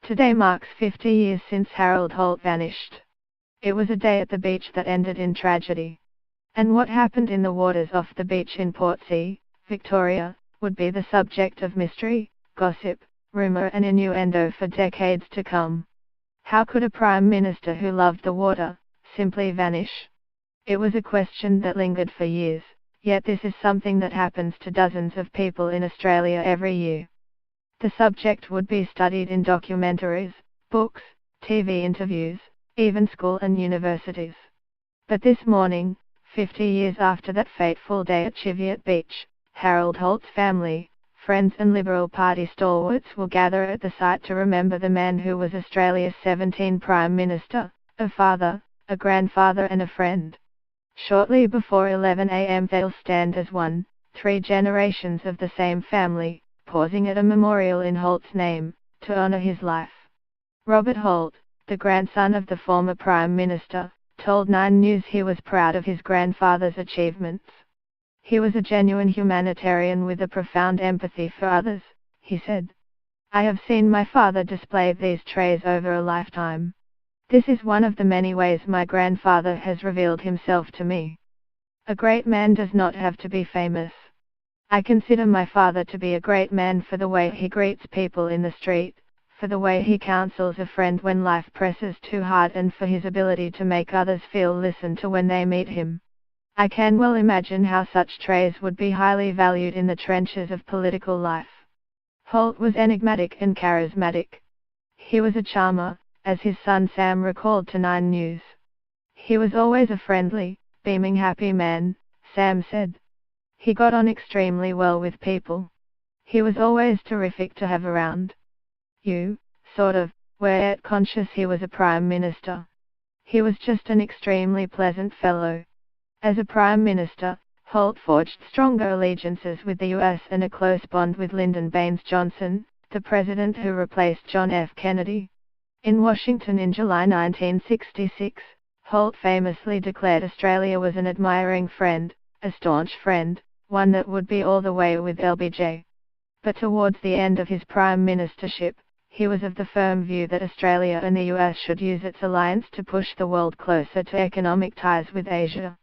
Today marks 50 years since Harold Holt vanished. It was a day at the beach that ended in tragedy. And what happened in the waters off the beach in Portsea, Victoria, would be the subject of mystery, gossip, rumour and innuendo for decades to come. How could a Prime Minister who loved the water, simply vanish? It was a question that lingered for years, yet this is something that happens to dozens of people in Australia every year. The subject would be studied in documentaries, books, TV interviews, even school and universities. But this morning, 50 years after that fateful day at Cheviot Beach, Harold Holt's family, friends and Liberal Party stalwarts will gather at the site to remember the man who was Australia's 17th Prime Minister, a father, a grandfather and a friend. Shortly before 11 a.m. they'll stand as one, 3 generations of the same family, pausing at a memorial in Holt's name, to honour his life. Robert Holt, the grandson of the former Prime Minister, told 9 News he was proud of his grandfather's achievements. He was a genuine humanitarian with a profound empathy for others, he said. I have seen my father display these traits over a lifetime. This is one of the many ways my grandfather has revealed himself to me. A great man does not have to be famous. I consider my father to be a great man for the way he greets people in the street, for the way he counsels a friend when life presses too hard and for his ability to make others feel listened to when they meet him. I can well imagine how such traits would be highly valued in the trenches of political life. Holt was enigmatic and charismatic. He was a charmer, as his son Sam recalled to 9 News. He was always a friendly, beaming happy man, Sam said. He got on extremely well with people. He was always terrific to have around. You, sort of, were conscious he was a Prime Minister. He was just an extremely pleasant fellow. As a Prime Minister, Holt forged stronger allegiances with the US and a close bond with Lyndon Baines Johnson, the president who replaced John F. Kennedy. In Washington in July 1966, Holt famously declared Australia was an admiring friend, a staunch friend, one that would be all the way with LBJ. But towards the end of his prime ministership, he was of the firm view that Australia and the US should use its alliance to push the world closer to economic ties with Asia.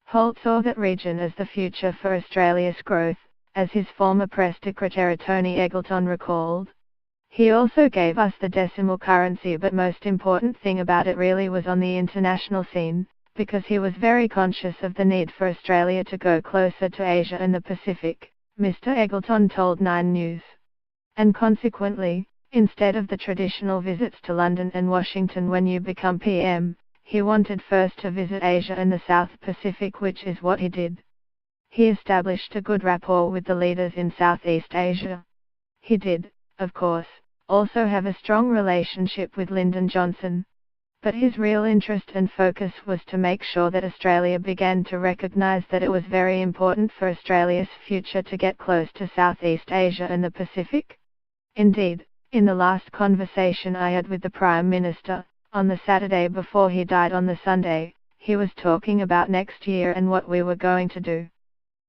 Holt saw that region as the future for Australia's growth, as his former press secretary Tony Eggleton recalled. He also gave us the decimal currency, but most important thing about it really was on the international scene, because he was very conscious of the need for Australia to go closer to Asia and the Pacific, Mr. Eggleton told 9 News. And consequently, instead of the traditional visits to London and Washington when you become PM, he wanted first to visit Asia and the South Pacific, which is what he did. He established a good rapport with the leaders in Southeast Asia. He did, of course, also have a strong relationship with Lyndon Johnson. But his real interest and focus was to make sure that Australia began to recognise that it was very important for Australia's future to get close to Southeast Asia and the Pacific. Indeed, in the last conversation I had with the Prime Minister, on the Saturday before he died on the Sunday, he was talking about next year and what we were going to do.